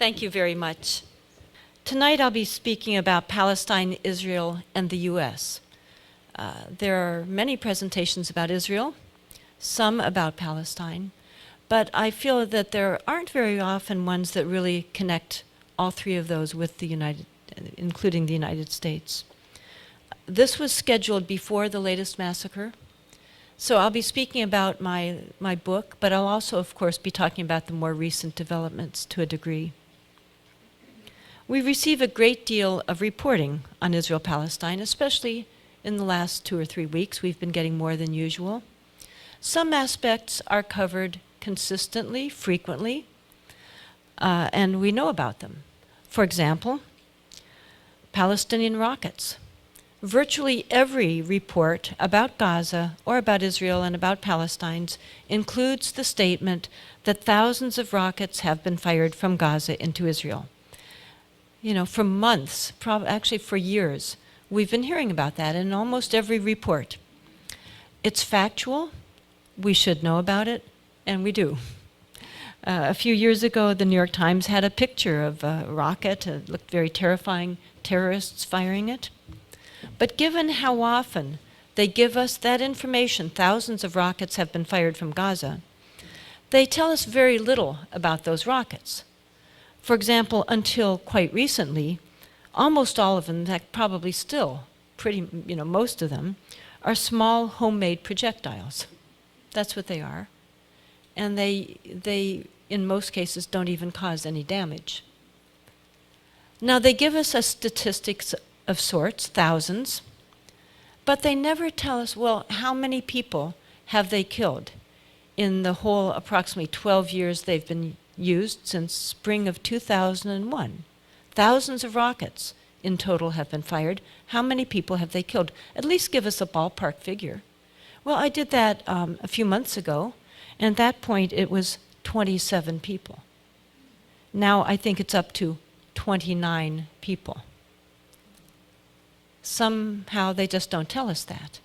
Thank you very much. Tonight I'll be speaking about Palestine, Israel, and the U.S. There are many presentations about Israel, some about Palestine, but I feel that there aren't very often ones that really connect all three of those with including the United States. This was scheduled before the latest massacre, so I'll be speaking about my book, but I'll also, of course, be talking about the more recent developments to a degree. We receive a great deal of reporting on Israel-Palestine, especially in the last 2 or 3 weeks. We've been getting more than usual. Some aspects are covered consistently, frequently, and we know about them. For example, Palestinian rockets. Virtually every report about Gaza or about Israel and about Palestine includes the statement that thousands of rockets have been fired from Gaza into Israel. You know, for months, actually for years, we've been hearing about that in almost every report. It's factual, we should know about it, and we do. A few years ago, the New York Times had a picture of a rocket. It looked very terrifying, terrorists firing it. But given how often they give us that information, thousands of rockets have been fired from Gaza, they tell us very little about those rockets. For example, until quite recently, almost all of them, in fact, probably still most of them, are small homemade projectiles. That's what they are. And they, in most cases, don't even cause any damage. Now, they give us a statistics of sorts, thousands, but they never tell us, well, how many people have they killed in the whole approximately 12 years they've been used since spring of 2001. Thousands of rockets in total have been fired. How many people have they killed? At least give us a ballpark figure. Well, I did that a few months ago, and at that point it was 27 people. Now I think it's up to 29 people. Somehow they just don't tell us that.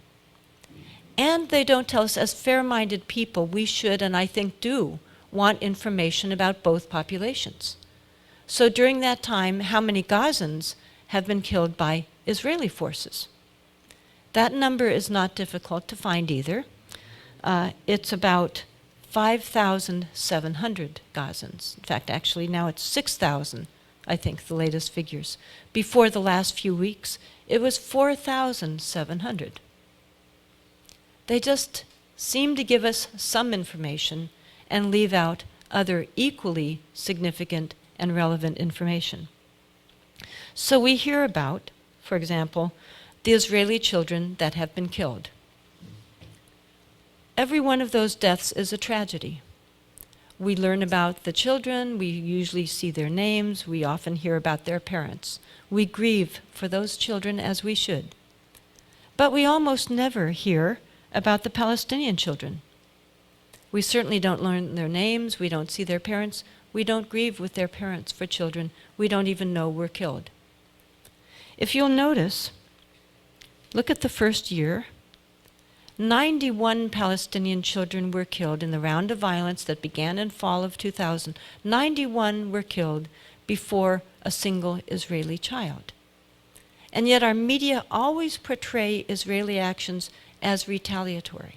And they don't tell us, as fair-minded people, we should, and I think do, want information about both populations. So during that time, how many Gazans have been killed by Israeli forces? That number is not difficult to find either. It's about 5,700 Gazans. In fact, actually now it's 6,000, I think, the latest figures. Before the last few weeks, it was 4,700. They just seem to give us some information and leave out other equally significant and relevant information. So we hear about, for example, the Israeli children that have been killed. Every one of those deaths is a tragedy. We learn about the children, we usually see their names, we often hear about their parents. We grieve for those children as we should. But we almost never hear about the Palestinian children. We certainly don't learn their names, we don't see their parents, we don't grieve with their parents for children we don't even know were killed. If you'll notice, look at the first year. 91 Palestinian children were killed in the round of violence that began in fall of 2000. 91 were killed before a single Israeli child. And yet our media always portray Israeli actions as retaliatory.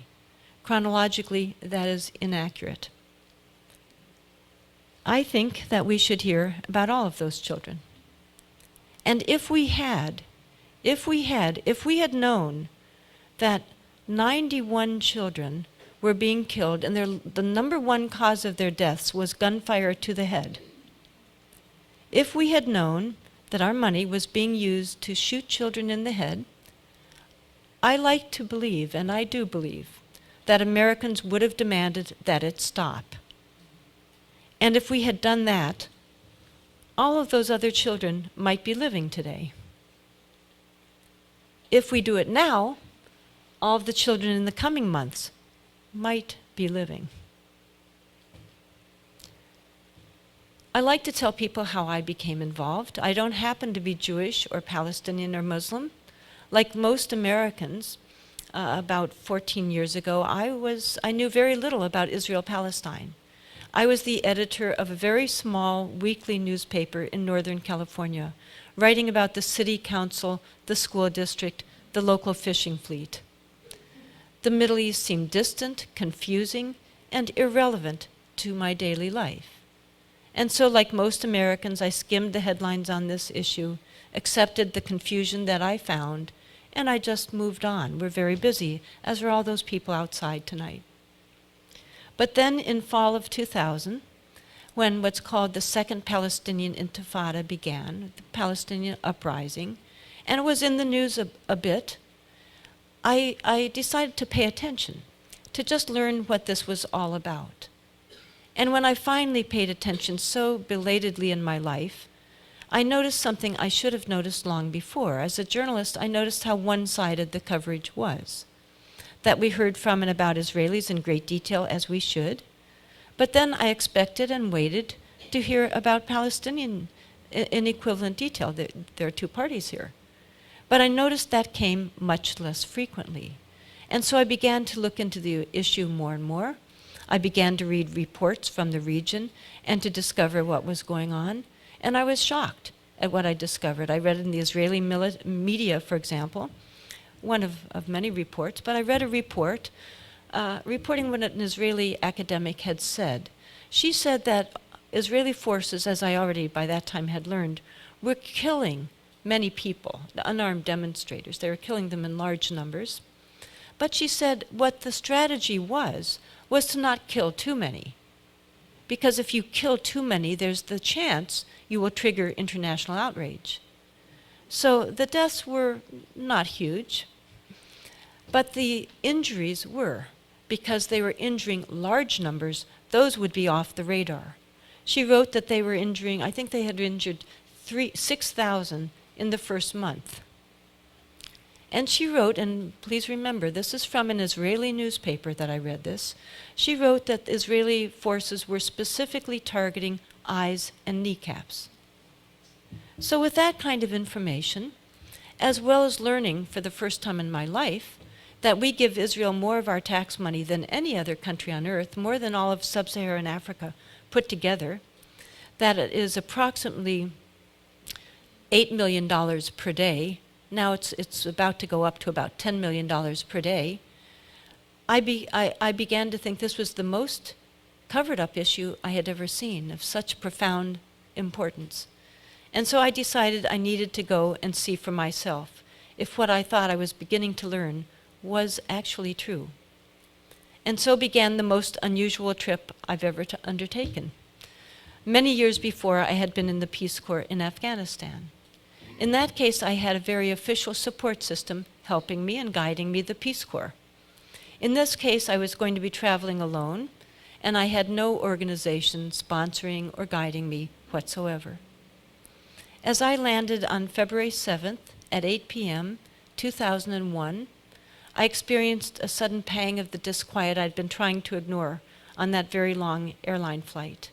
Chronologically, that is inaccurate. I think that we should hear about all of those children. And if we had known that 91 children were being killed and the number one cause of their deaths was gunfire to the head, if we had known that our money was being used to shoot children in the head, I like to believe, and I do believe, that Americans would have demanded that it stop. And if we had done that, all of those other children might be living today. If we do it now, all of the children in the coming months might be living. I like to tell people how I became involved. I don't happen to be Jewish or Palestinian or Muslim. Like most Americans, about 14 years ago, I knew very little about Israel-Palestine. I was the editor of a very small weekly newspaper in Northern California, writing about the city council, the school district, the local fishing fleet. The Middle East seemed distant, confusing, and irrelevant to my daily life. And so, like most Americans, I skimmed the headlines on this issue, accepted the confusion that I found, and I just moved on. We're very busy, as are all those people outside tonight. But then in fall of 2000, when what's called the Second Palestinian Intifada began, the Palestinian uprising, and it was in the news a bit, I decided to pay attention, to just learn what this was all about. And when I finally paid attention so belatedly in my life, I noticed something I should have noticed long before. As a journalist, I noticed how one-sided the coverage was, that we heard from and about Israelis in great detail, as we should, but then I expected and waited to hear about Palestinian in equivalent detail. There are two parties here. But I noticed that came much less frequently. And so I began to look into the issue more and more. I began to read reports from the region and to discover what was going on. And I was shocked at what I discovered. I read in the Israeli media, for example, one of many reports, but I read a report reporting what an Israeli academic had said. She said that Israeli forces, as I already by that time had learned, were killing many people, the unarmed demonstrators. They were killing them in large numbers. But she said what the strategy was to not kill too many. Because if you kill too many, there's the chance you will trigger international outrage. So the deaths were not huge, but the injuries were. Because they were injuring large numbers, those would be off the radar. She wrote that they were injuring, I think they had injured 6,000 in the first month. And she wrote, and please remember, this is from an Israeli newspaper that I read this. She wrote that Israeli forces were specifically targeting eyes and kneecaps. So with that kind of information, as well as learning for the first time in my life that we give Israel more of our tax money than any other country on earth, more than all of sub-Saharan Africa put together, that it is approximately $8 million per day. Now it's about to go up to about $10 million per day. I began to think this was the most covered up issue I had ever seen of such profound importance. And so I decided I needed to go and see for myself if what I thought I was beginning to learn was actually true. And so began the most unusual trip I've ever undertaken. Many years before, I had been in the Peace Corps in Afghanistan. In that case, I had a very official support system helping me and guiding me, the Peace Corps. In this case, I was going to be traveling alone, and I had no organization sponsoring or guiding me whatsoever. As I landed on February 7th at 8 p.m., 2001, I experienced a sudden pang of the disquiet I'd been trying to ignore on that very long airline flight.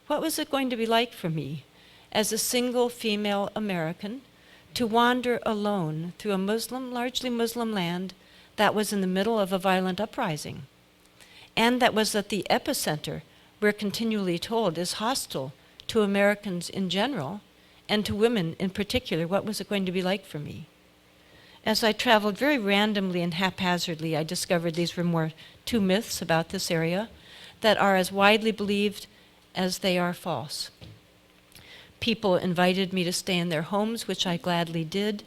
What was it going to be like for me, as a single female American, to wander alone through a largely Muslim land that was in the middle of a violent uprising, and that was at the epicenter, we're continually told, is hostile to Americans in general, and to women in particular? What was it going to be like for me? As I traveled very randomly and haphazardly, I discovered these were two myths about this area that are as widely believed as they are false. People invited me to stay in their homes, which I gladly did.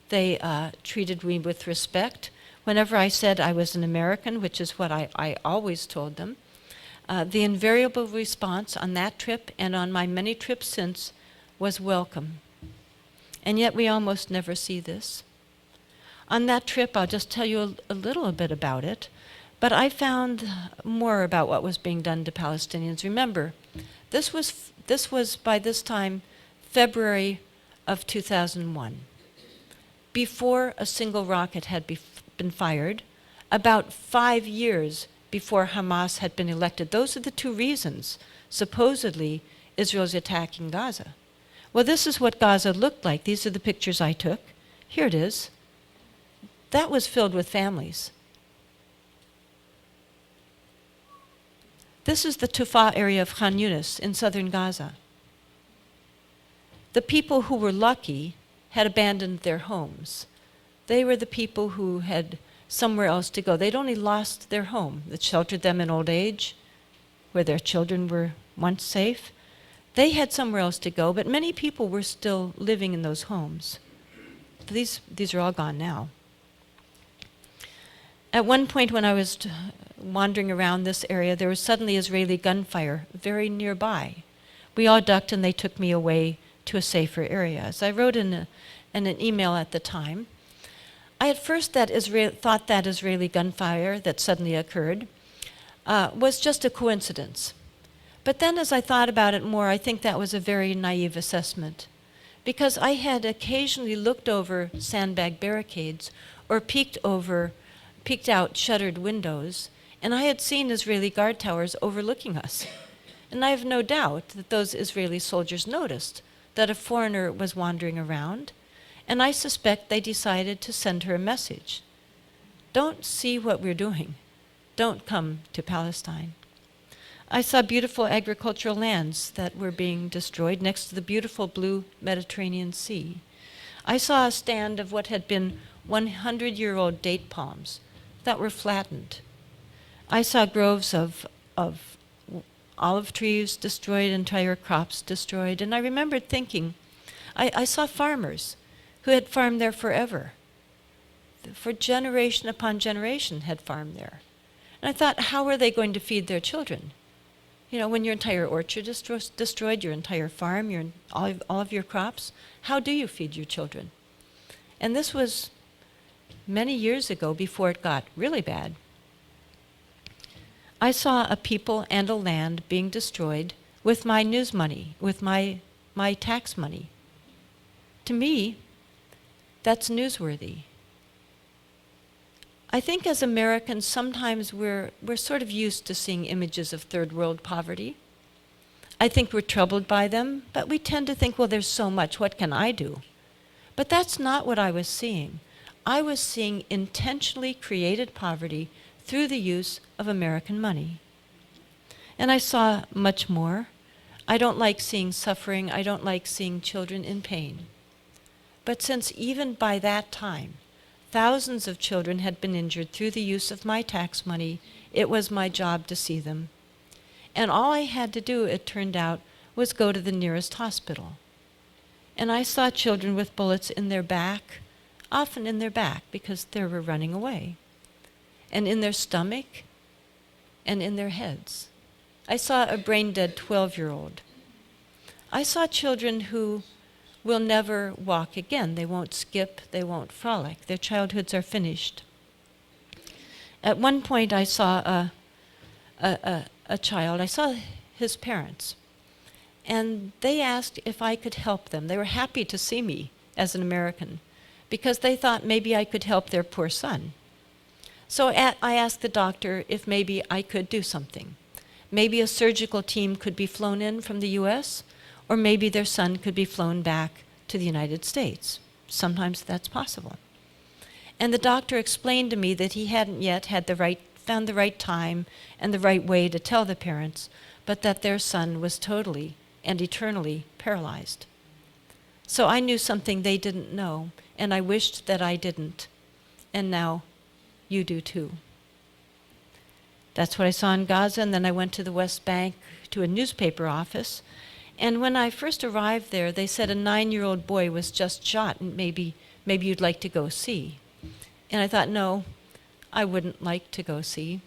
They treated me with respect. Whenever I said I was an American, which is what I always told them, the invariable response on that trip and on my many trips since was welcome. And yet we almost never see this. On that trip, I'll just tell you a little bit about it, but I found more about what was being done to Palestinians. Remember, this was by this time February of 2001. Before a single rocket had been fired, about 5 years before Hamas had been elected. Those are the two reasons, supposedly, Israel's attacking Gaza. Well, this is what Gaza looked like. These are the pictures I took. Here it is. That was filled with families. This is the Tufa area of Khan Yunis in southern Gaza. The people who were lucky had abandoned their homes. They were the people who had somewhere else to go. They'd only lost their home that sheltered them in old age, where their children were once safe. They had somewhere else to go, but many people were still living in those homes. These are all gone now. At one point when I was wandering around this area, there was suddenly Israeli gunfire very nearby. We all ducked and they took me away to a safer area. As I wrote in an email at the time, I at first thought that Israeli gunfire that suddenly occurred was just a coincidence. But then as I thought about it more, I think that was a very naive assessment, because I had occasionally looked over sandbag barricades or peeked out shuttered windows, and I had seen Israeli guard towers overlooking us. And I have no doubt that those Israeli soldiers noticed that a foreigner was wandering around, and I suspect they decided to send her a message. Don't see what we're doing. Don't come to Palestine. I saw beautiful agricultural lands that were being destroyed next to the beautiful blue Mediterranean Sea. I saw a stand of what had been 100-year-old date palms that were flattened. I saw groves of olive trees destroyed, entire crops destroyed, and I remembered thinking, I saw farmers who had farmed there forever, for generation upon generation had farmed there. And I thought, how are they going to feed their children? You know, when your entire orchard is destroyed, your entire farm, all of your crops, how do you feed your children? And this was many years ago, before it got really bad. I saw a people and a land being destroyed with my news money, with my tax money. To me, that's newsworthy. I think as Americans, sometimes we're sort of used to seeing images of third world poverty. I think we're troubled by them, but we tend to think, well, there's so much, what can I do? But that's not what I was seeing. I was seeing intentionally created poverty through the use of American money. And I saw much more. I don't like seeing suffering. I don't like seeing children in pain. But since even by that time, thousands of children had been injured through the use of my tax money, it was my job to see them. And all I had to do, it turned out, was go to the nearest hospital. And I saw children with bullets in their back, often in their back because they were running away, and in their stomach, and in their heads. I saw a brain-dead 12-year-old. I saw children who will never walk again. They won't skip, they won't frolic. Their childhoods are finished. At one point I saw a child, I saw his parents, and they asked if I could help them. They were happy to see me as an American because they thought maybe I could help their poor son. So I asked the doctor if maybe I could do something. Maybe a surgical team could be flown in from the US, or maybe their son could be flown back to the United States. Sometimes that's possible. And the doctor explained to me that he hadn't yet found the right time and the right way to tell the parents, but that their son was totally and eternally paralyzed. So I knew something they didn't know, and I wished that I didn't. And now you do too. That's what I saw in Gaza, and then I went to the West Bank to a newspaper office. And when I first arrived there, they said a 9-year-old boy was just shot, and maybe you'd like to go see. And I thought, no, I wouldn't like to go see.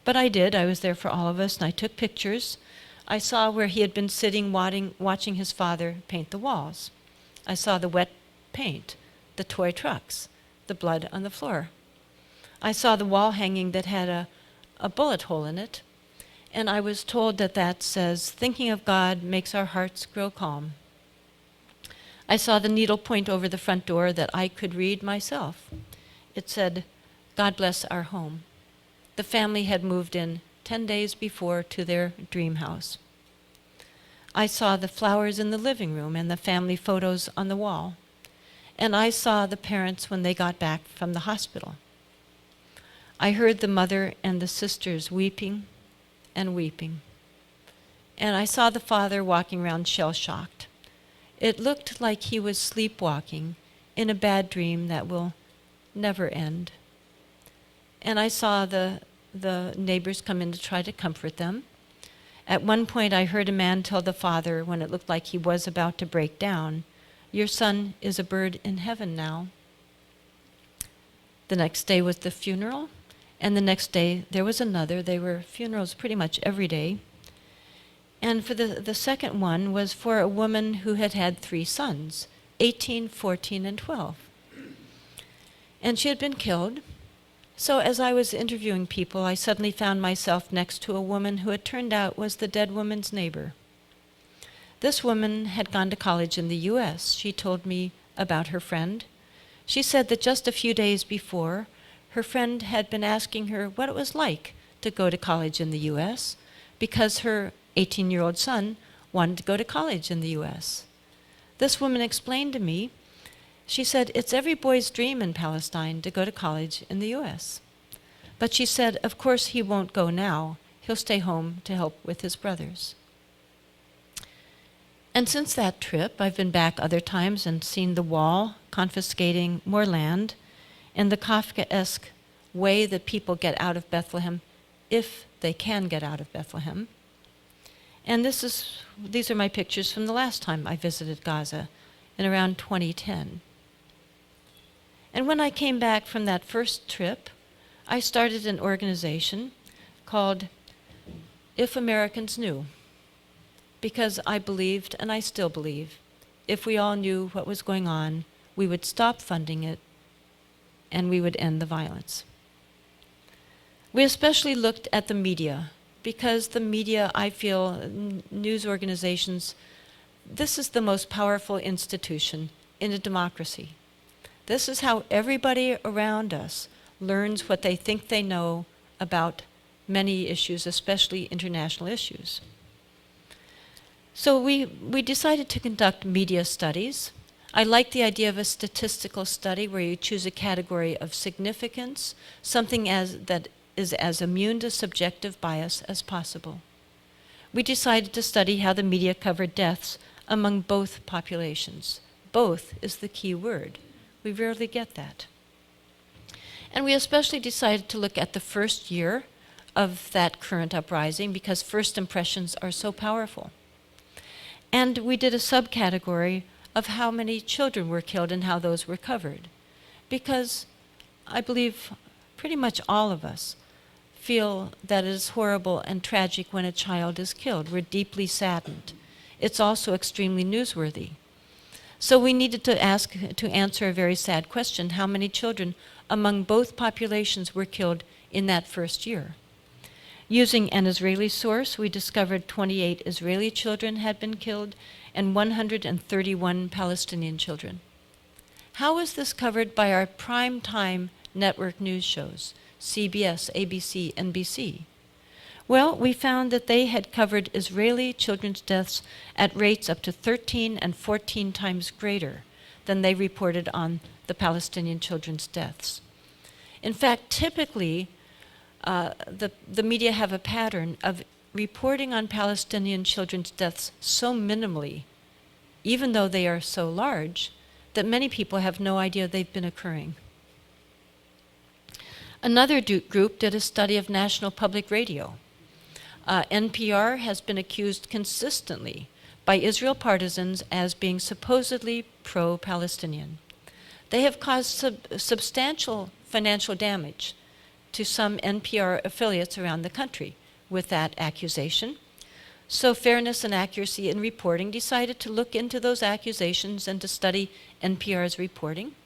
But I did. I was there for all of us, and I took pictures. I saw where he had been sitting watching his father paint the walls. I saw the wet paint, the toy trucks, the blood on the floor. I saw the wall hanging that had a bullet hole in it, and I was told that says, thinking of God makes our hearts grow calm. I saw the needle point over the front door that I could read myself. It said, God bless our home. The family had moved in 10 days before to their dream house. I saw the flowers in the living room and the family photos on the wall. And I saw the parents when they got back from the hospital. I heard the mother and the sisters weeping and weeping. And I saw the father walking around shell-shocked. It looked like he was sleepwalking in a bad dream that will never end. And I saw the neighbors come in to try to comfort them. At one point, I heard a man tell the father, when it looked like he was about to break down, "Your son is a bird in heaven now." The next day was the funeral, and the next day there was another. There were funerals pretty much every day. And for the second one was for a woman who had had 3 sons, 18, 14, and 12. And she had been killed. So as I was interviewing people, I suddenly found myself next to a woman who it turned out was the dead woman's neighbor. This woman had gone to college in the U.S. She told me about her friend. She said that just a few days before, her friend had been asking her what it was like to go to college in the U.S. because her 18-year-old son wanted to go to college in the U.S. This woman explained to me, she said, it's every boy's dream in Palestine to go to college in the U.S. But she said, of course he won't go now. He'll stay home to help with his brothers. And since that trip, I've been back other times and seen the wall confiscating more land and the Kafkaesque way that people get out of Bethlehem, if they can get out of Bethlehem. And these are my pictures from the last time I visited Gaza in around 2010. And when I came back from that first trip, I started an organization called If Americans Knew, because I believed, and I still believe, if we all knew what was going on, we would stop funding it and we would end the violence. We especially looked at the media, because the media, I feel, news organizations, this is the most powerful institution in a democracy. This is how everybody around us learns what they think they know about many issues, especially international issues. So we decided to conduct media studies. I like the idea of a statistical study where you choose a category of significance, something that is as immune to subjective bias as possible. We decided to study how the media covered deaths among both populations. Both is the key word. We rarely get that. And we especially decided to look at the first year of that current uprising because first impressions are so powerful. And we did a subcategory of how many children were killed and how those were covered. Because I believe pretty much all of us feel that it is horrible and tragic when a child is killed. We're deeply saddened. It's also extremely newsworthy. So we needed to answer a very sad question: how many children among both populations were killed in that first year? Using an Israeli source, we discovered 28 Israeli children had been killed and 131 Palestinian children. How was this covered by our prime time network news shows, CBS, ABC, NBC? Well, we found that they had covered Israeli children's deaths at rates up to 13 and 14 times greater than they reported on the Palestinian children's deaths. In fact, typically, the media have a pattern of reporting on Palestinian children's deaths so minimally, even though they are so large, that many people have no idea they've been occurring. Another group did a study of National Public Radio. NPR has been accused consistently by Israel partisans as being supposedly pro-Palestinian. They have caused substantial financial damage to some NPR affiliates around the country with that accusation. So Fairness and Accuracy in Reporting decided to look into those accusations and to study NPR's reporting.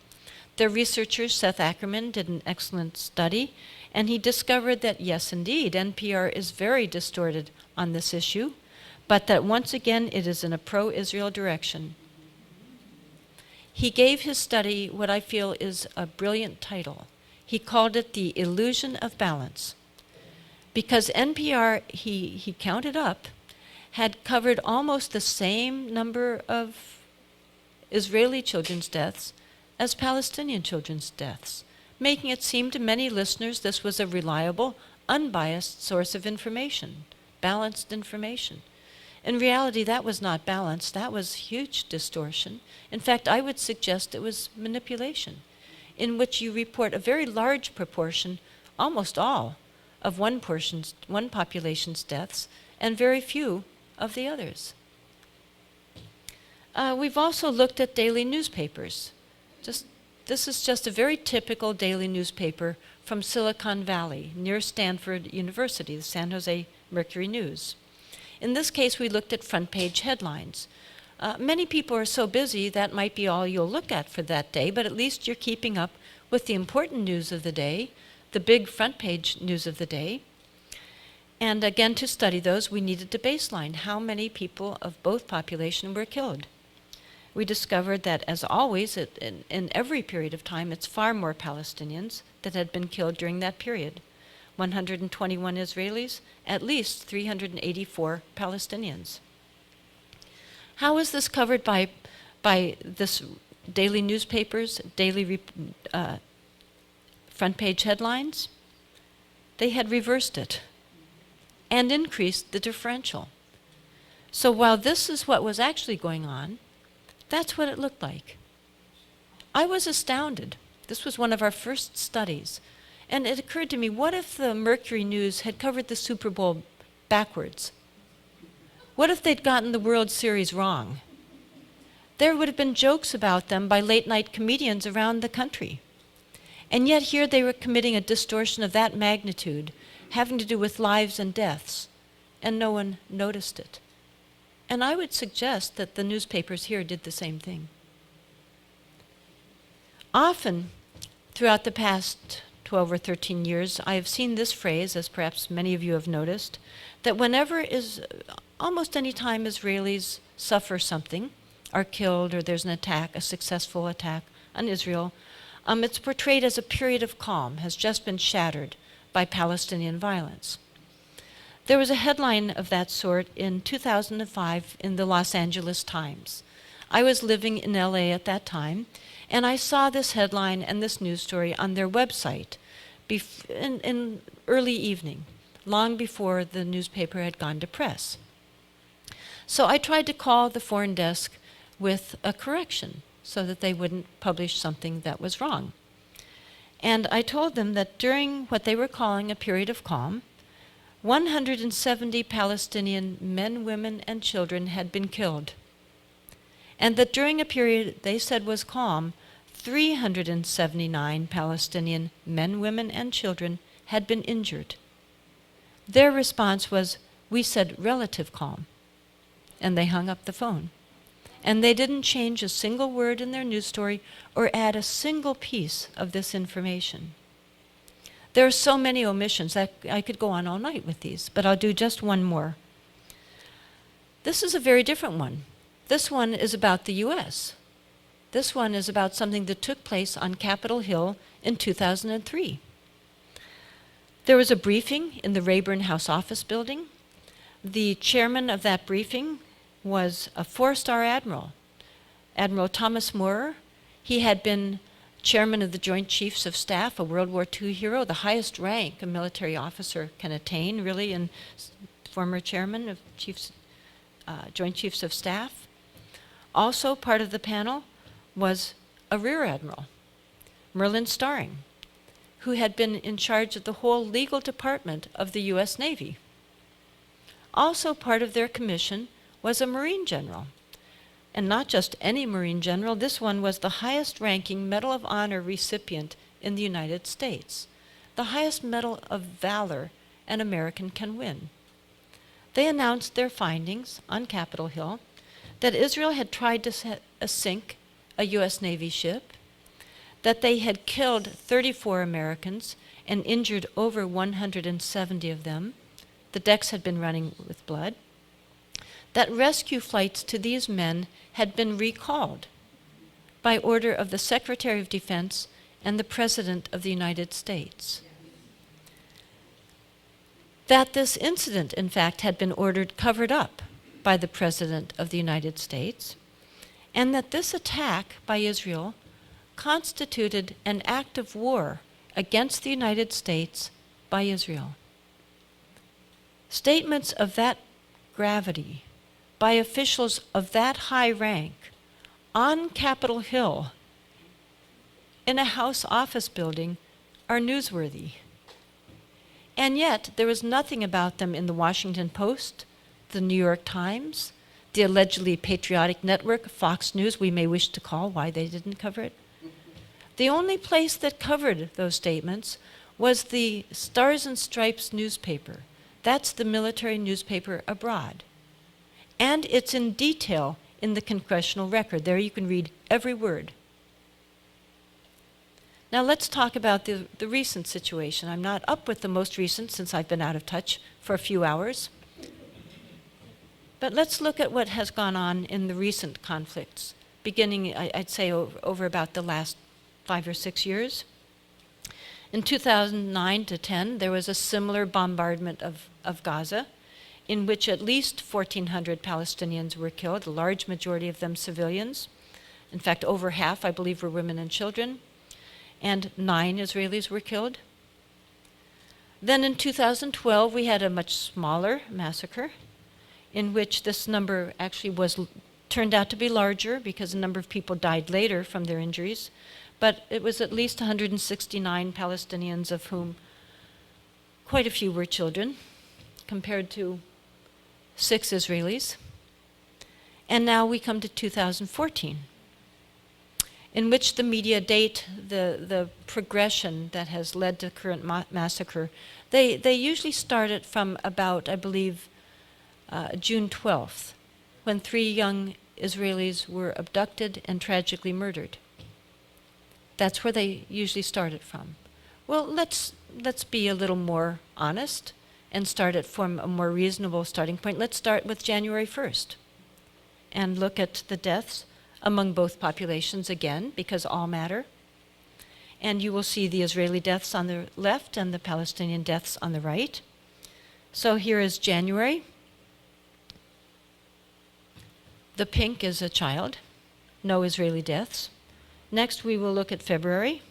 Their researcher, Seth Ackerman, did an excellent study, and he discovered that, yes, indeed, NPR is very distorted on this issue, but that once again it is in a pro-Israel direction. He gave his study what I feel is a brilliant title. He called it The Illusion of Balance, because NPR, he counted up, had covered almost the same number of Israeli children's deaths as Palestinian children's deaths, making it seem to many listeners this was a reliable, unbiased source of information. balanced information. In reality, that was not balanced. That was huge distortion. In fact, I would suggest it was manipulation, in which you report a very large proportion, almost all, of one population's deaths, and very few of the others. We've also looked at daily newspapers. This is just a very typical daily newspaper from Silicon Valley, near Stanford University, the San Jose Mercury News. In this case, we looked at front page headlines. Many people are so busy that might be all you'll look at for that day, but at least you're keeping up with the important news of the day, the big front page news of the day. And again, to study those, we needed to baseline how many people of both populations were killed. We discovered that, as always, in every period of time, it's far more Palestinians that had been killed during that period. 121 Israelis, at least 384 Palestinians. How is this covered by this daily newspapers, daily front page headlines? They had reversed it and increased the differential. So while this is what was actually going on, that's what it looked like. I was astounded. This was one of our first studies. And it occurred to me, what if the Mercury News had covered the Super Bowl backwards? What if they'd gotten the World Series wrong? There would have been jokes about them by late-night comedians around the country. And yet here they were committing a distortion of that magnitude, having to do with lives and deaths, and no one noticed it. And I would suggest that the newspapers here did the same thing. Often, throughout the past 12 or 13 years, I have seen this phrase, as perhaps many of you have noticed, that almost any time Israelis suffer something, are killed, or there's an attack, a successful attack on Israel, it's portrayed as a period of calm, has just been shattered by Palestinian violence. There was a headline of that sort in 2005 in the Los Angeles Times. I was living in LA at that time, and I saw this headline and this news story on their website in early evening, long before the newspaper had gone to press. So I tried to call the foreign desk with a correction so that they wouldn't publish something that was wrong. And I told them that during what they were calling a period of calm, 170 Palestinian men, women, and children had been killed. And that during a period they said was calm, 379 Palestinian men, women, and children had been injured. Their response was, "We said relative calm." And they hung up the phone. And they didn't change a single word in their news story or add a single piece of this information. There are so many omissions that I could go on all night with these, but I'll do just one more. This is a very different one. This one is about the U.S. This one is about something that took place on Capitol Hill in 2003. There was a briefing in the Rayburn House Office building. The chairman of that briefing was a four-star admiral, Admiral Thomas Moorer. He had been chairman of the Joint Chiefs of Staff, a World War II hero, the highest rank a military officer can attain, really, and former chairman of Joint Chiefs of Staff. Also part of the panel was a Rear Admiral, Merlin Starring, who had been in charge of the whole legal department of the U.S. Navy. Also part of their commission was a Marine general. And not just any Marine general, this one was the highest-ranking Medal of Honor recipient in the United States, the highest Medal of Valor an American can win. They announced their findings on Capitol Hill, that Israel had tried to sink a U.S. Navy ship, that they had killed 34 Americans and injured over 170 of them. The decks had been running with blood. That rescue flights to these men had been recalled by order of the Secretary of Defense and the President of the United States. That this incident, in fact, had been ordered covered up by the President of the United States, and that this attack by Israel constituted an act of war against the United States by Israel. Statements of that gravity by officials of that high rank on Capitol Hill in a House office building are newsworthy. And yet, there was nothing about them in the Washington Post, the New York Times, the allegedly patriotic network, Fox News, we may wish to call why they didn't cover it. The only place that covered those statements was the Stars and Stripes newspaper. That's the military newspaper abroad. And it's in detail in the congressional record. There you can read every word. Now let's talk about the recent situation. I'm not up with the most recent since I've been out of touch for a few hours. But let's look at what has gone on in the recent conflicts, beginning, I'd say, over about the last 5 or 6 years. In 2009 to 10, there was a similar bombardment of Gaza, in which at least 1,400 Palestinians were killed, a large majority of them civilians. In fact, over half, I believe, were women and children. And 9 Israelis were killed. Then in 2012, we had a much smaller massacre, in which this number actually turned out to be larger because a number of people died later from their injuries. But it was at least 169 Palestinians, of whom quite a few were children, compared to 6 Israelis. And now we come to 2014, in which the media date the progression that has led to the current massacre. They usually start it from about, I believe, June 12th, when 3 young Israelis were abducted and tragically murdered. That's where they usually start it from. Well, let's be a little more honest and start it from a more reasonable starting point. Let's start with January 1st and look at the deaths among both populations again, because all matter. And you will see the Israeli deaths on the left and the Palestinian deaths on the right. So here is January. The pink is a child, no Israeli deaths. Next we will look at February,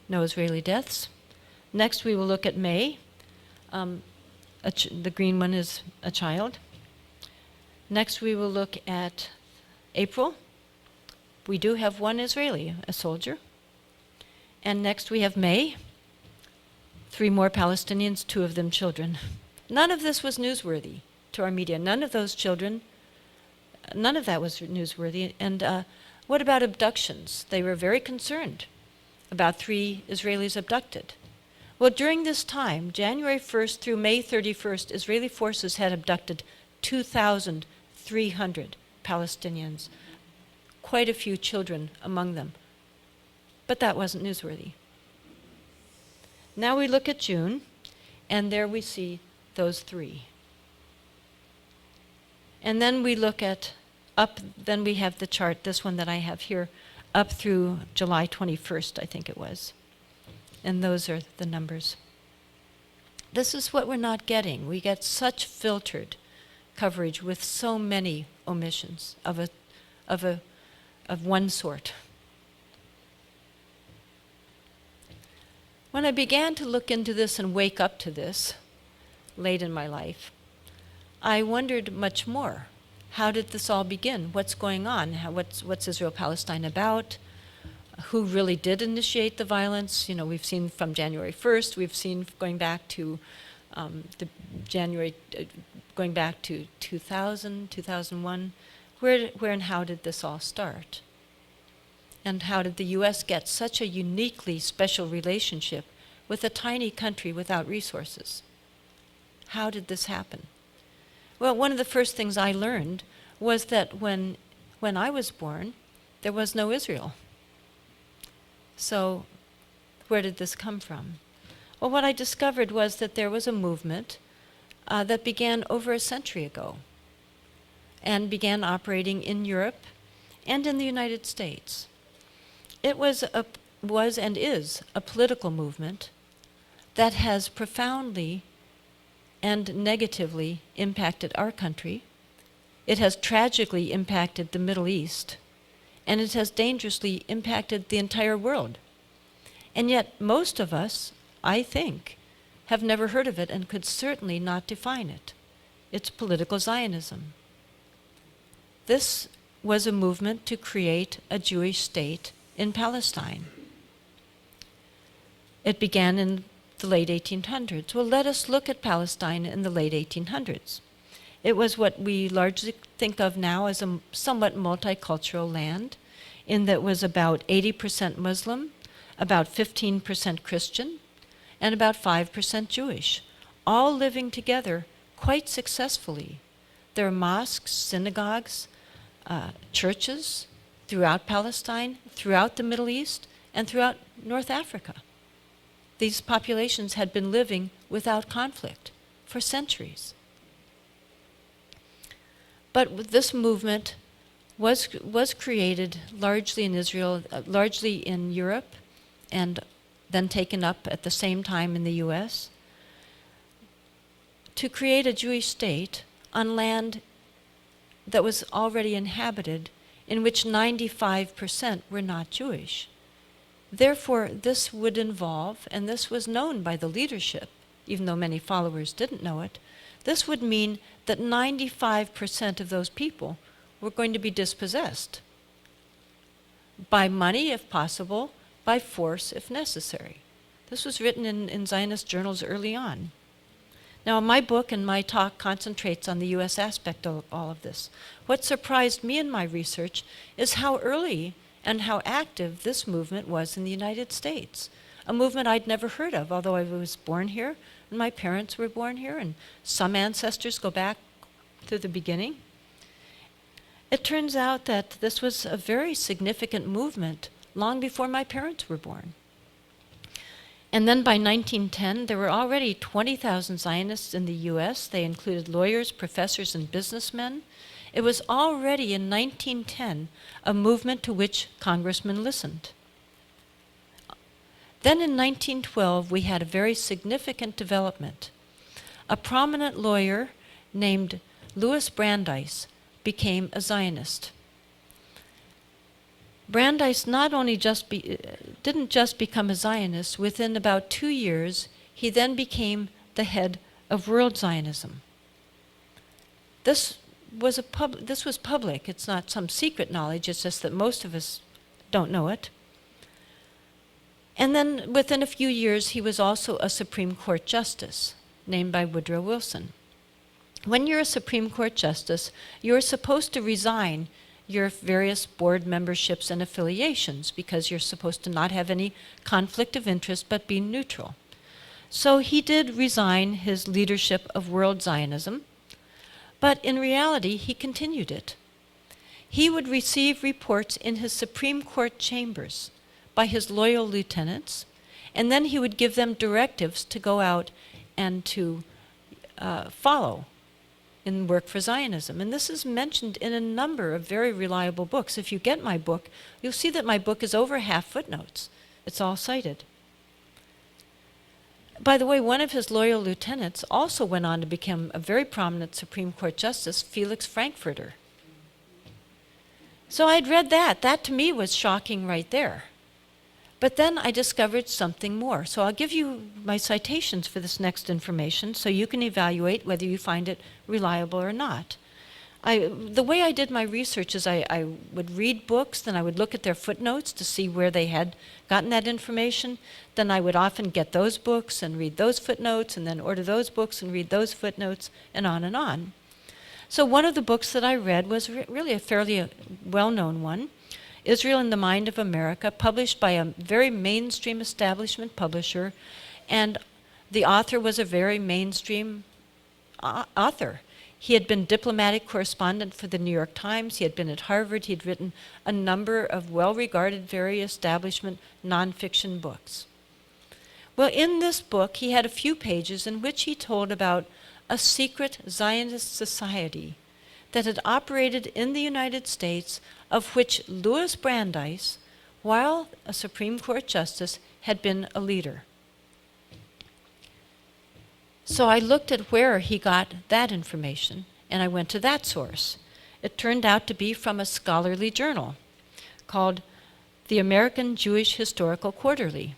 no Israeli deaths. Next we will look at May. The green one is a child. Next we will look at April. We do have 1 Israeli, a soldier. And next we have May. 3 more Palestinians, 2 of them children. None of this was newsworthy to our media. None of those children, none of that was newsworthy. And what about abductions? They were very concerned about 3 Israelis abducted. Well, during this time, January 1st through May 31st, Israeli forces had abducted 2,300 Palestinians, quite a few children among them. But that wasn't newsworthy. Now we look at June, and there we see those 3. And then we look at then we have the chart, this one that I have here, up through July 21st, I think it was. And those are the numbers. This is what we're not getting. We get such filtered coverage with so many omissions of one sort. When I began to look into this and wake up to this late in my life, I wondered much more. How did this all begin? What's going on? What's Israel-Palestine about? Who really did initiate the violence? You know, we've seen from January 1st, we've seen going back to going back to 2000, 2001. Where and how did this all start? And how did the U.S. get such a uniquely special relationship with a tiny country without resources? How did this happen? Well, one of the first things I learned was that when I was born, there was no Israel. So where did this come from? Well, what I discovered was that there was a movement that began over a century ago and began operating in Europe and in the United States. It was and is a political movement that has profoundly and negatively impacted our country. It has tragically impacted the Middle East, and it has dangerously impacted the entire world. And yet most of us, I think, have never heard of it and could certainly not define it. It's political Zionism. This was a movement to create a Jewish state in Palestine. It began in the late 1800s. Well, let us look at Palestine in the late 1800s. It was what we largely think of now as a somewhat multicultural land, in that it was about 80% Muslim, about 15% Christian, and about 5% Jewish, all living together quite successfully. There are mosques, synagogues, churches throughout Palestine, throughout the Middle East, and throughout North Africa. These populations had been living without conflict for centuries. But this movement was created largely in Israel, largely in Europe, and then taken up at the same time in the US, to create a Jewish state on land that was already inhabited, in which 95% were not Jewish. Therefore, this would involve, and this was known by the leadership, even though many followers didn't know it, this would mean that 95% of those people were going to be dispossessed by money, if possible, by force, if necessary. This was written in Zionist journals early on. Now, my book and my talk concentrates on the U.S. aspect of all of this. What surprised me in my research is how early and how active this movement was in the United States, a movement I'd never heard of, although I was born here, and my parents were born here, and some ancestors go back to the beginning. It turns out that this was a very significant movement long before my parents were born. And then by 1910, there were already 20,000 Zionists in the U.S. They included lawyers, professors, and businessmen. It was already in 1910 a movement to which congressmen listened. Then in 1912, we had a very significant development. A prominent lawyer named Louis Brandeis became a Zionist. Brandeis not only didn't just become a Zionist, within about 2 years, he then became the head of World Zionism. This was public. It's not some secret knowledge, it's just that most of us don't know it. And then within a few years, he was also a Supreme Court justice, named by Woodrow Wilson. When you're a Supreme Court justice, you're supposed to resign your various board memberships and affiliations, because you're supposed to not have any conflict of interest but be neutral. So he did resign his leadership of World Zionism, but in reality he continued it. He would receive reports in his Supreme Court chambers by his loyal lieutenants, and then he would give them directives to go out and to follow in work for Zionism. And this is mentioned in a number of very reliable books. If you get my book, you'll see that my book is over half footnotes. It's all cited. By the way, one of his loyal lieutenants also went on to become a very prominent Supreme Court justice, Felix Frankfurter. So I'd read that. That to me was shocking right there. But then I discovered something more. So I'll give you my citations for this next information so you can evaluate whether you find it reliable or not. The way I did my research is I would read books, then I would look at their footnotes to see where they had gotten that information. Then I would often get those books and read those footnotes, and then order those books and read those footnotes, and on and on. So one of the books that I read was really a fairly well-known one, Israel in the Mind of America, published by a very mainstream establishment publisher, and the author was a very mainstream author. He had been diplomatic correspondent for the New York Times, he had been at Harvard, he had written a number of well-regarded, very establishment nonfiction books. Well, in this book, he had a few pages in which he told about a secret Zionist society that had operated in the United States, of which Louis Brandeis, while a Supreme Court justice, had been a leader. So I looked at where he got that information, and I went to that source. It turned out to be from a scholarly journal called the American Jewish Historical Quarterly,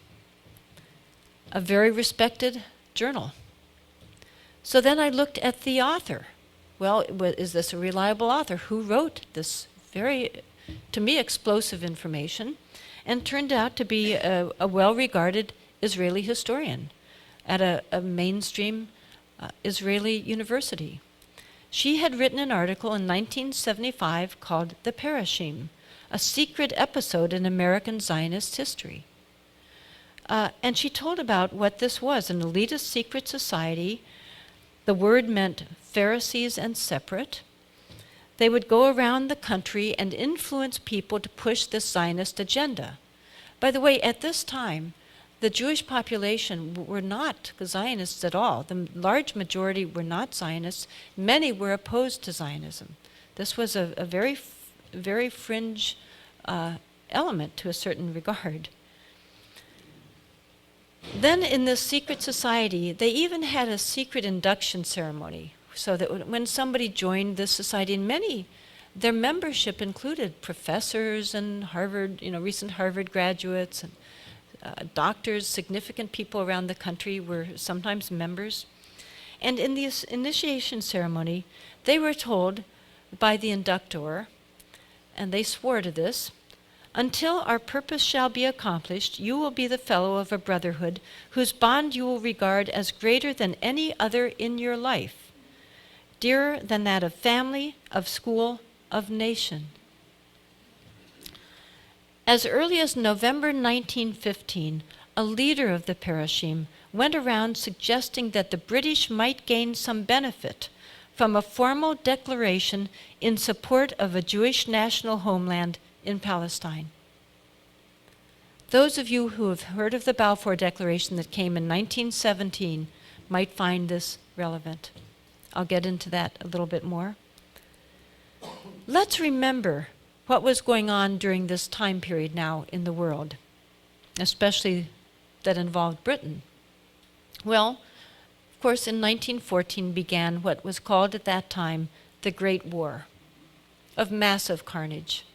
a very respected journal. So then I looked at the author. Well, is this a reliable author? Who wrote this very, to me, explosive information? And turned out to be a well-regarded Israeli historian at a mainstream Israeli university. She had written an article in 1975 called The Parashim, a secret episode in American Zionist history. And she told about what this was, an elitist secret society. The word meant Pharisees and separate. They would go around the country and influence people to push this Zionist agenda. By the way, at this time, the Jewish population were not Zionists at all. The large majority were not Zionists. Many were opposed to Zionism. This was a very fringe element to a certain regard. Then in this secret society, they even had a secret induction ceremony, so that when somebody joined this society, and their membership included professors and recent Harvard graduates and doctors, significant people around the country were sometimes members. And in this initiation ceremony, they were told by the inductor, and they swore to this, "Until our purpose shall be accomplished, you will be the fellow of a brotherhood whose bond you will regard as greater than any other in your life, dearer than that of family, of school, of nation." As early as November 1915, a leader of the Parashim went around suggesting that the British might gain some benefit from a formal declaration in support of a Jewish national homeland in Palestine. Those of you who have heard of the Balfour Declaration that came in 1917 might find this relevant. I'll get into that a little bit more. Let's remember what was going on during this time period now in the world, especially that involved Britain. Well, of course, in 1914 began what was called at that time the Great War of massive carnage.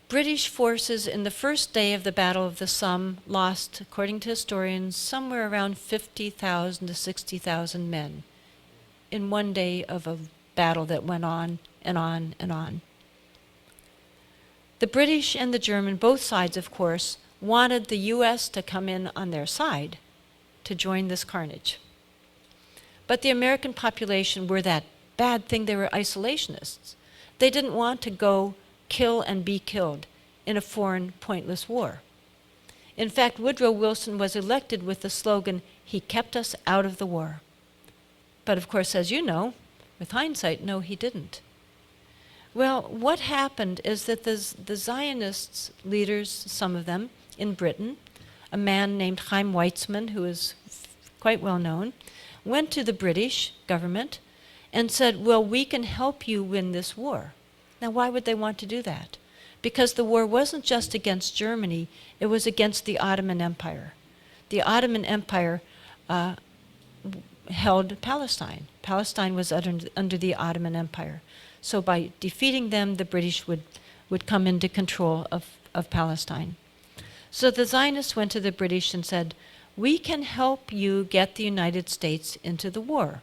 British forces in the first day of the Battle of the Somme lost, according to historians, somewhere around 50,000 to 60,000 men in one day of a battle that went on and on and on. The British and the German, both sides of course, wanted the U.S. to come in on their side to join this carnage. But the American population were that bad thing, they were isolationists. They didn't want to go kill and be killed in a foreign, pointless war. In fact, Woodrow Wilson was elected with the slogan, "He kept us out of the war." But of course, as you know, with hindsight, no, he didn't. Well, what happened is that the Zionists leaders, some of them in Britain, a man named Chaim Weizmann, who is quite well known, went to the British government and said, well, we can help you win this war. Now, why would they want to do that? Because the war wasn't just against Germany, it was against the Ottoman Empire. The Ottoman Empire held Palestine. Palestine was under the Ottoman Empire. So by defeating them, the British would come into control of Palestine. So the Zionists went to the British and said, we can help you get the United States into the war.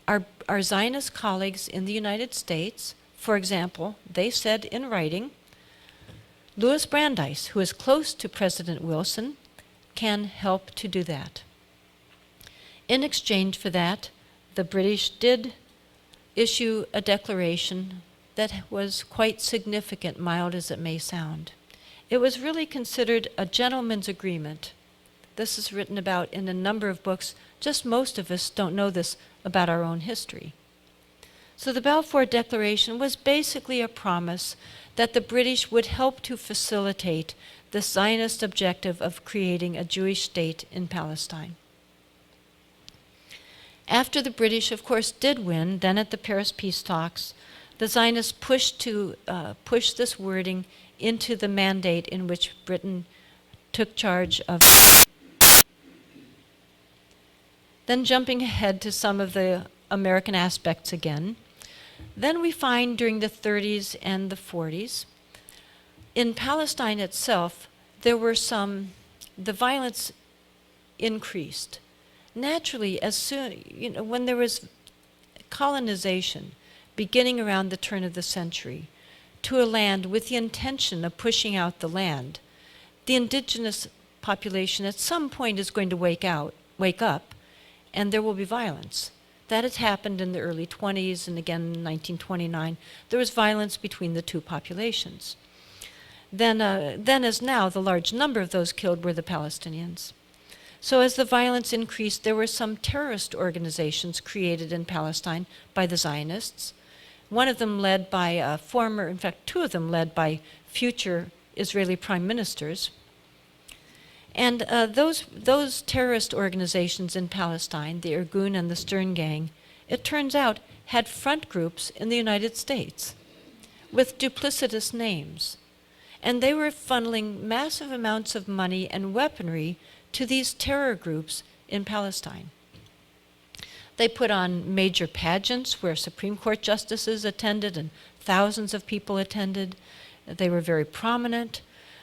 Our Zionist colleagues in the United States, for example, they said in writing, Louis Brandeis, who is close to President Wilson, can help to do that. In exchange for that, the British did issue a declaration that was quite significant, mild as it may sound. It was really considered a gentleman's agreement. This is written about in a number of books. Just most of us don't know this about our own history. So the Balfour Declaration was basically a promise that the British would help to facilitate the Zionist objective of creating a Jewish state in Palestine. After the British, of course, did win, then at the Paris peace talks, the Zionists pushed this wording into the mandate in which Britain took charge of. Then jumping ahead to some of the American aspects again, then we find during the 30s and the 40s, in Palestine itself, there were the violence increased. Naturally, when there was colonization beginning around the turn of the century to a land with the intention of pushing out the land, the indigenous population at some point is going to wake up, and there will be violence. That had happened in the early 20s, and again in 1929. There was violence between the two populations. Then as now, the large number of those killed were the Palestinians. So as the violence increased, there were some terrorist organizations created in Palestine by the Zionists. One of them led by two of them led by future Israeli prime ministers. And those terrorist organizations in Palestine, the Irgun and the Stern Gang, it turns out had front groups in the United States with duplicitous names. And they were funneling massive amounts of money and weaponry to these terror groups in Palestine. They put on major pageants where Supreme Court justices attended and thousands of people attended. They were very prominent.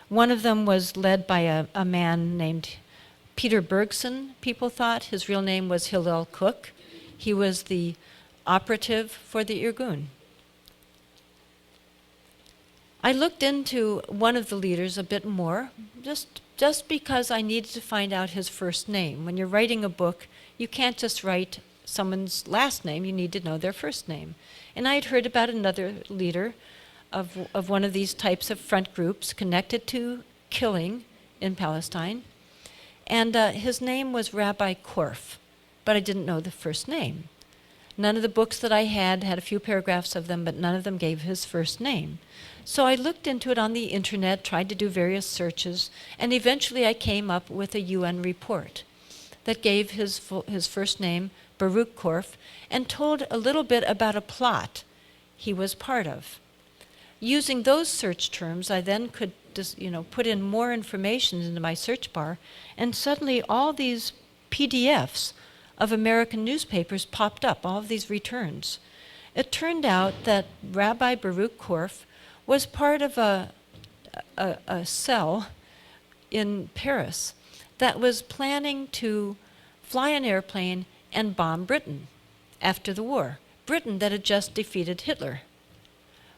One of them was led by a man named Peter Bergson, people thought. His real name was Hillel Cook. He was the operative for the Irgun. I looked into one of the leaders a bit more, just because I needed to find out his first name. When you're writing a book, you can't just write someone's last name, you need to know their first name. And I had heard about another leader of one of these types of front groups connected to killing in Palestine. And his name was Rabbi Korf, but I didn't know the first name. None of the books that I had a few paragraphs of them, but none of them gave his first name. So I looked into it on the internet, tried to do various searches, and eventually I came up with a UN report that gave his first name, Baruch Korf, and told a little bit about a plot he was part of. Using those search terms, I then could put in more information into my search bar, and suddenly all these PDFs of American newspapers popped up, all of these returns. It turned out that Rabbi Baruch Korf was part of a cell in Paris that was planning to fly an airplane and bomb Britain after the war. Britain that had just defeated Hitler.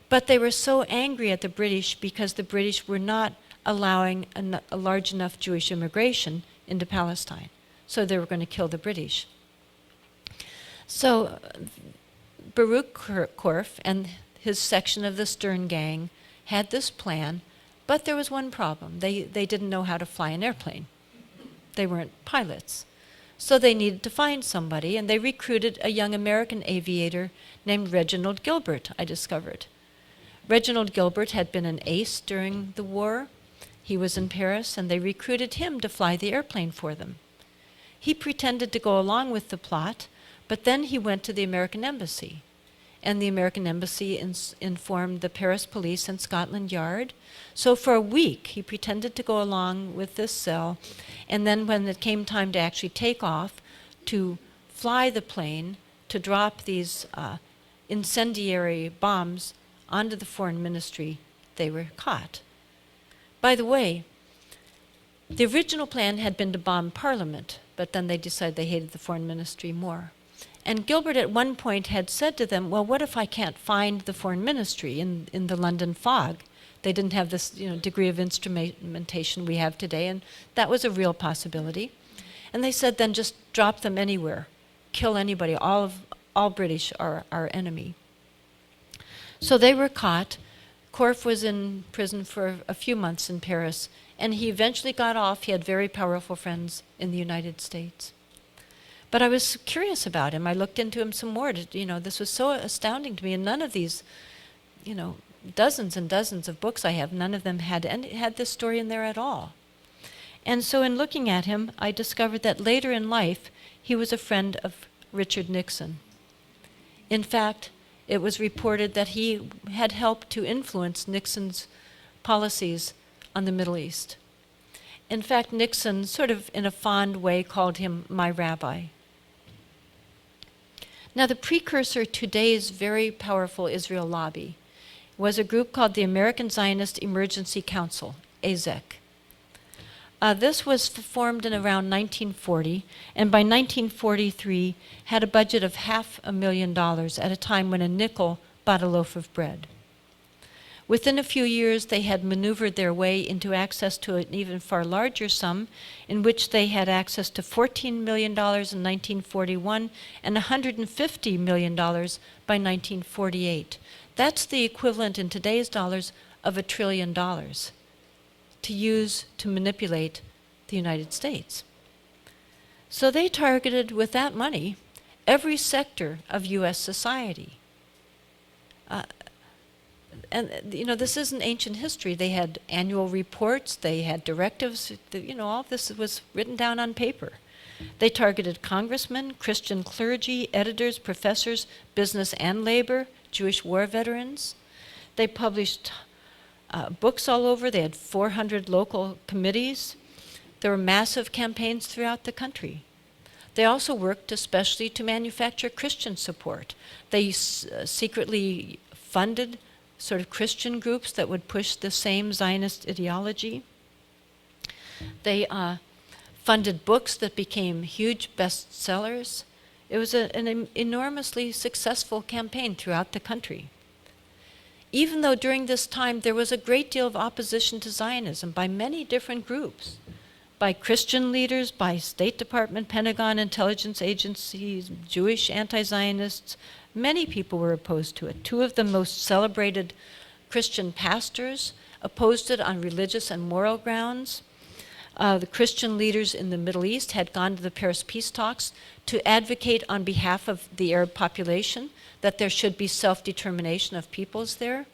But they were so angry at the British because the British were not allowing a large enough Jewish immigration into Palestine. So they were going to kill the British. So Baruch Korf and his section of the Stern Gang had this plan, but there was one problem. They didn't know how to fly an airplane. They weren't pilots. So they needed to find somebody, and they recruited a young American aviator named Reginald Gilbert, I discovered. Reginald Gilbert had been an ace during the war. He was in Paris, and they recruited him to fly the airplane for them. He pretended to go along with the plot, but then he went to the American embassy. And the American embassy informed the Paris police and Scotland Yard. So for a week, he pretended to go along with this cell. And then when it came time to actually take off, to fly the plane, to drop these incendiary bombs onto the foreign ministry, they were caught. By the way, the original plan had been to bomb Parliament, but then they decided they hated the foreign ministry more. And Gilbert at one point had said to them, well, what if I can't find the foreign ministry in the London fog? They didn't have this degree of instrumentation we have today, and that was a real possibility. And they said, then just drop them anywhere, kill anybody, all British are our enemy. So they were caught. Korf was in prison for a few months in Paris, and he eventually got off. He had very powerful friends in the United States. But I was curious about him. I looked into him some more. This was so astounding to me. And none of these, dozens and dozens of books I have, none of them had this story in there at all. And so in looking at him, I discovered that later in life, he was a friend of Richard Nixon. In fact, it was reported that he had helped to influence Nixon's policies on the Middle East. In fact, Nixon, sort of in a fond way, called him my rabbi. Now, the precursor to today's very powerful Israel lobby was a group called the American Zionist Emergency Council, AZEC. This was formed in around 1940, and by 1943 had a budget of $500,000 at a time when a nickel bought a loaf of bread. Within a few years, they had maneuvered their way into access to an even far larger sum, in which they had access to $14 million in 1941 and $150 million by 1948. That's the equivalent in today's dollars of $1 trillion to use to manipulate the United States. So they targeted, with that money, every sector of U.S. society. And this isn't ancient history. They had annual reports, they had directives, all of this was written down on paper. They targeted congressmen, Christian clergy, editors, professors, business and labor, Jewish war veterans. They published books all over. They had 400 local committees. There were massive campaigns throughout the country. They also worked especially to manufacture Christian support. They secretly funded sort of Christian groups that would push the same Zionist ideology. They funded books that became huge bestsellers. It was an enormously successful campaign throughout the country. Even though during this time there was a great deal of opposition to Zionism by many different groups, by Christian leaders, by State Department, Pentagon, intelligence agencies, Jewish anti-Zionists, many people were opposed to it. Two of the most celebrated Christian pastors opposed it on religious and moral grounds. The Christian leaders in the Middle East had gone to the Paris peace talks to advocate on behalf of the Arab population that there should be self-determination of peoples there.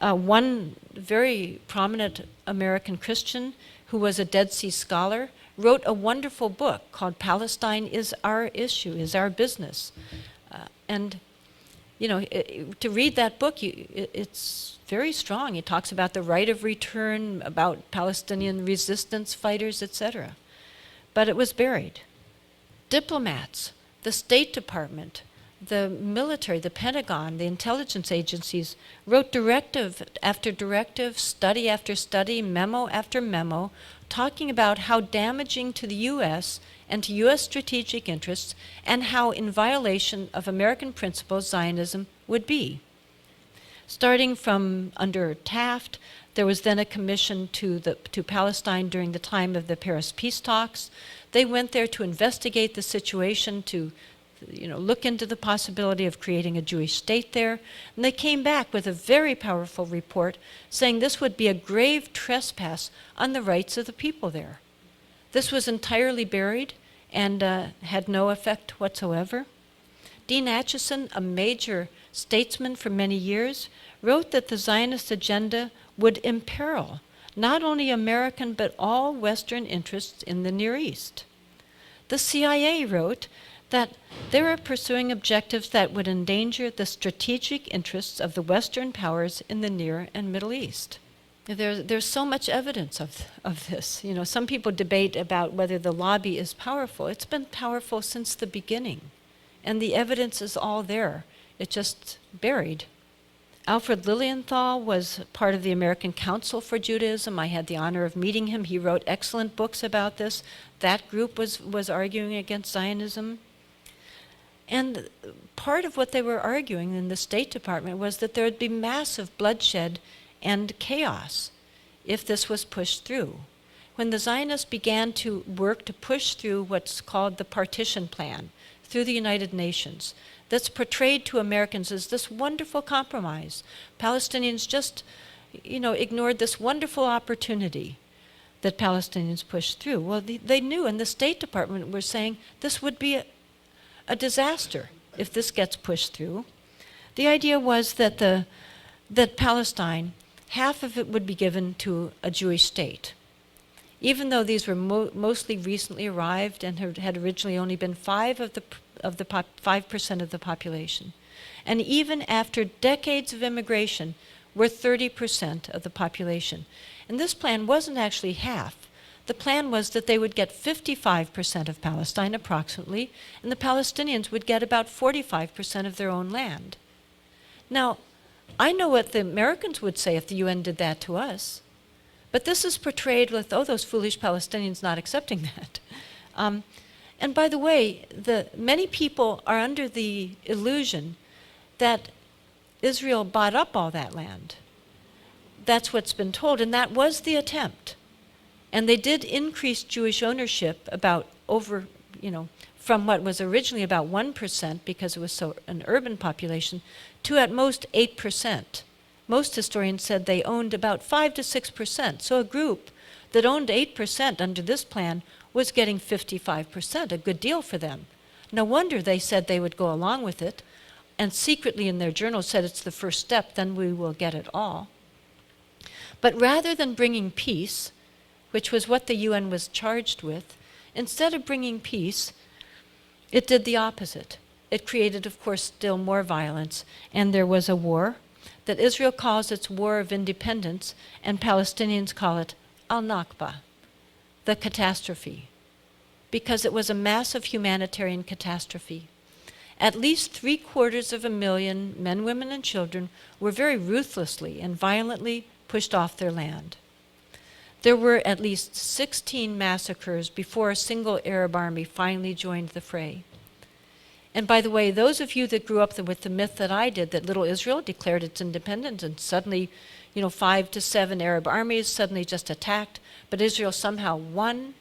One very prominent American Christian who was a Dead Sea scholar wrote a wonderful book called Palestine is Our Issue, is Our Business. To read that book, it's very strong. It talks about the right of return, about Palestinian resistance fighters, etc. But it was buried. Diplomats, the State Department, the military, the Pentagon, the intelligence agencies wrote directive after directive, study after study, memo after memo, talking about how damaging to the U.S. and to U.S. strategic interests, and how in violation of American principles Zionism would be. Starting from under Taft, there was then a commission to Palestine during the time of the Paris peace talks. They went there to investigate the situation, to look into the possibility of creating a Jewish state there. And they came back with a very powerful report saying this would be a grave trespass on the rights of the people there. This was entirely buried and had no effect whatsoever. Dean Acheson, a major statesman for many years, wrote that the Zionist agenda would imperil not only American but all Western interests in the Near East. The CIA wrote that they were pursuing objectives that would endanger the strategic interests of the Western powers in the Near and Middle East. There's so much evidence of this. Some people debate about whether the lobby is powerful. It's been powerful since the beginning, and the evidence is all there. It's just buried. Alfred Lilienthal was part of the American Council for Judaism. I had the honor of meeting him. He wrote excellent books about this. That group was arguing against Zionism. And part of what they were arguing in the State Department was that there would be massive bloodshed and chaos if this was pushed through. When the Zionists began to work to push through what's called the partition plan through the United Nations, that's portrayed to Americans as this wonderful compromise. Palestinians just, ignored this wonderful opportunity that Palestinians pushed through. Well, they knew, and the State Department were saying this would be a disaster if this gets pushed through. The idea was that Palestine, half of it would be given to a Jewish state. Even though these were mostly recently arrived and had originally only been 5% of the population. And even after decades of immigration, were 30% of the population. And this plan wasn't actually half. The plan was that they would get 55% of Palestine approximately, and the Palestinians would get about 45% of their own land. Now, I know what the Americans would say if the UN did that to us, But this is portrayed with, oh, those foolish Palestinians not accepting that. And by the way, many people are under the illusion that Israel bought up all that land. That's what's been told, and that was the attempt. And they did increase Jewish ownership about over, from what was originally about 1%, because it was so an urban population, to at most 8%. Most historians said they owned about 5 to 6%. So a group that owned 8% under this plan was getting 55%, a good deal for them. No wonder they said they would go along with it, and secretly in their journal said it's the first step, then we will get it all. But rather than bringing peace, which was what the UN was charged with, instead of bringing peace, it did the opposite. It created, of course, still more violence, and there was a war that Israel calls its War of Independence, and Palestinians call it al-Nakba, the catastrophe, because it was a massive humanitarian catastrophe. At least 750,000 men, women, and children were very ruthlessly and violently pushed off their land. There were at least 16 massacres before a single Arab army finally joined the fray. And by the way, those of you that grew up with the myth that I did, that little Israel declared its independence and suddenly, 5 to 7 Arab armies suddenly just attacked, but Israel somehow won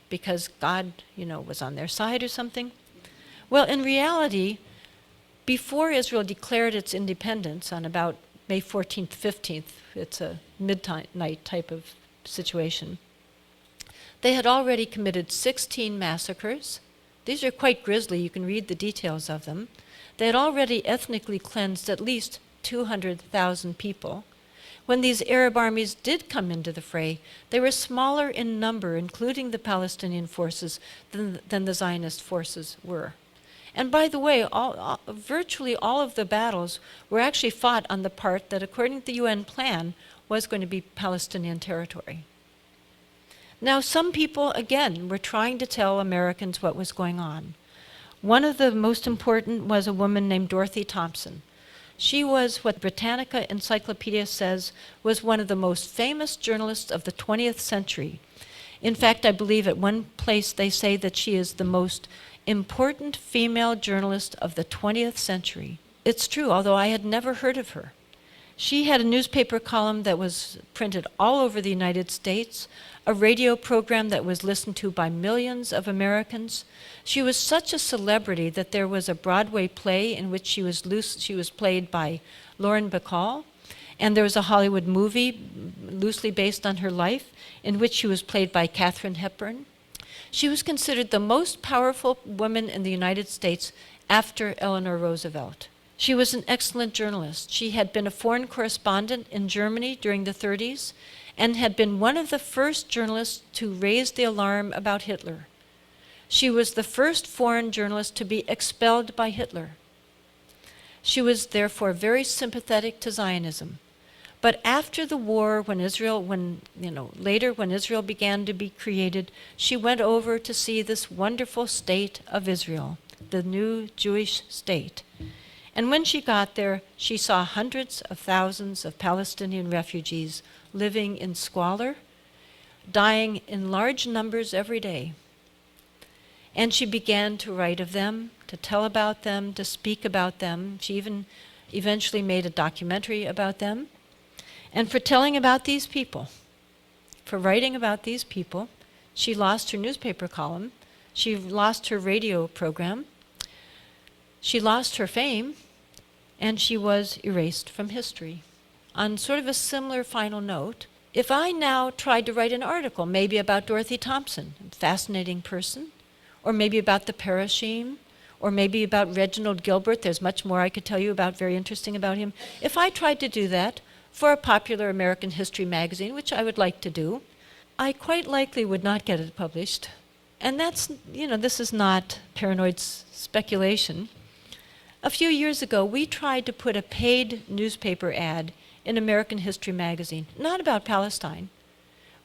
because God, was on their side or something. Well, in reality, before Israel declared its independence on about May 14th, 15th, it's a midnight type of situation, they had already committed 16 massacres. These are quite grisly. You can read the details of them. They had already ethnically cleansed at least 200,000 people. When these Arab armies did come into the fray, they were smaller in number, including the Palestinian forces, than the Zionist forces were. And by the way, virtually all of the battles were actually fought on the part that, according to the UN plan, was going to be Palestinian territory. Now, some people, again, were trying to tell Americans what was going on. One of the most important was a woman named Dorothy Thompson. She was what Britannica Encyclopedia says was one of the most famous journalists of the 20th century. In fact, I believe at one place they say that she is the most important female journalist of the 20th century. It's true, although I had never heard of her. She had a newspaper column that was printed all over the United States, a radio program that was listened to by millions of Americans. She was such a celebrity that there was a Broadway play in which she was played by Lauren Bacall, and there was a Hollywood movie loosely based on her life in which she was played by Katharine Hepburn. She was considered the most powerful woman in the United States after Eleanor Roosevelt. She was an excellent journalist. She had been a foreign correspondent in Germany during the 30s and had been one of the first journalists to raise the alarm about Hitler. She was the first foreign journalist to be expelled by Hitler. She was therefore very sympathetic to Zionism. But after the war, later when Israel began to be created, she went over to see this wonderful state of Israel, the new Jewish state. And when she got there, she saw hundreds of thousands of Palestinian refugees living in squalor, dying in large numbers every day. And she began to write of them, to tell about them, to speak about them. She even eventually made a documentary about them. And for telling about these people, for writing about these people, she lost her newspaper column, she lost her radio program, she lost her fame, and she was erased from history. On sort of a similar final note, if I now tried to write an article, maybe about Dorothy Thompson, a fascinating person, or maybe about the Parashim, or maybe about Reginald Gilbert, there's much more I could tell you about, very interesting about him. If I tried to do that for a popular American history magazine, which I would like to do, I quite likely would not get it published. And that's, this is not paranoid speculation. A few years ago, we tried to put a paid newspaper ad in American History magazine, not about Palestine.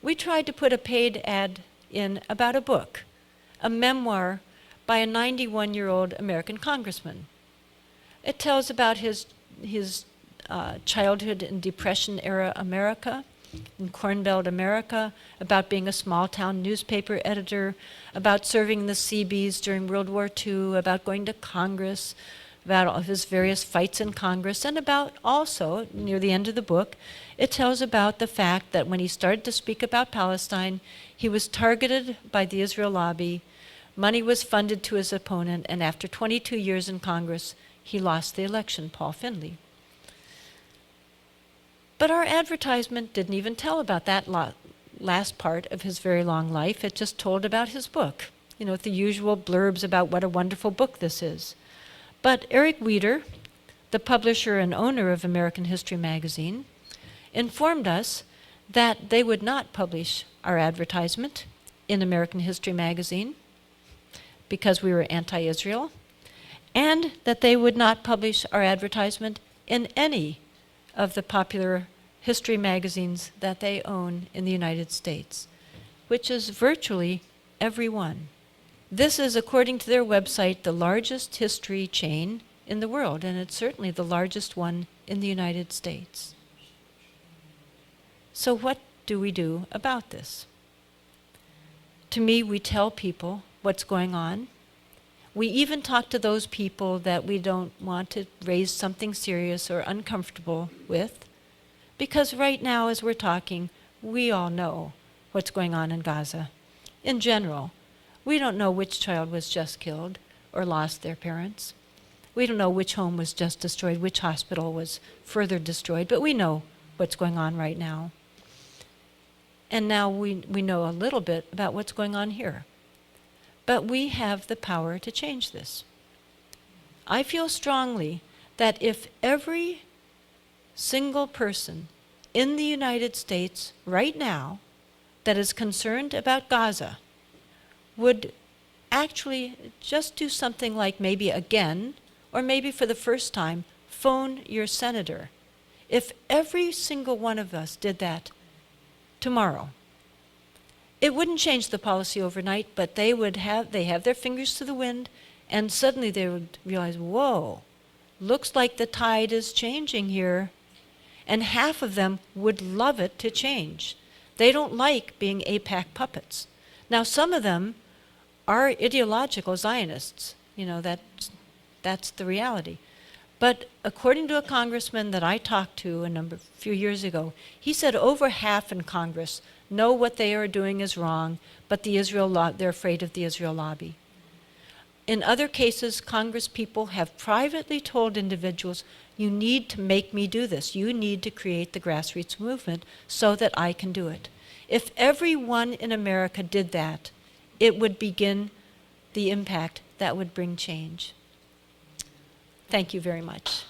We tried to put a paid ad in about a book, a memoir by a 91-year-old American congressman. It tells about his childhood in Depression-era America. in Corn Belt America, about being a small-town newspaper editor, about serving in the Seabees during World War II, about going to Congress, about all of his various fights in Congress, and about also, near the end of the book, it tells about the fact that when he started to speak about Palestine, he was targeted by the Israel lobby, money was funded to his opponent, and after 22 years in Congress, he lost the election, Paul Finley. But our advertisement didn't even tell about that last part of his very long life. It just told about his book, with the usual blurbs about what a wonderful book this is. But Eric Wieder, the publisher and owner of American History magazine, informed us that they would not publish our advertisement in American History magazine because we were anti-Israel, and that they would not publish our advertisement in any of the popular history magazines that they own in the United States, which is virtually every one. This is, according to their website, the largest history chain in the world, and it's certainly the largest one in the United States. So what do we do about this? To me, we tell people what's going on. We even talk to those people that we don't want to raise something serious or uncomfortable with, because right now, as we're talking, we all know what's going on in Gaza. In general, we don't know which child was just killed or lost their parents. We don't know which home was just destroyed, which hospital was further destroyed, but we know what's going on right now. And now we know a little bit about what's going on here. But we have the power to change this. I feel strongly that if every single person in the United States right now that is concerned about Gaza would actually just do something like maybe again, or maybe for the first time, phone your senator. If every single one of us did that tomorrow, it wouldn't change the policy overnight, but they have their fingers to the wind, and suddenly they would realize, whoa, looks like the tide is changing here. And half of them would love it to change. They don't like being AIPAC puppets. Now, some of them are ideological Zionists. That's the reality. But according to a congressman that I talked to a few years ago, he said over half in Congress know what they are doing is wrong, but they're afraid of the Israel lobby. In other cases, Congress people have privately told individuals, you need to make me do this. You need to create the grassroots movement so that I can do it. If everyone in America did that, it would begin the impact that would bring change. Thank you very much.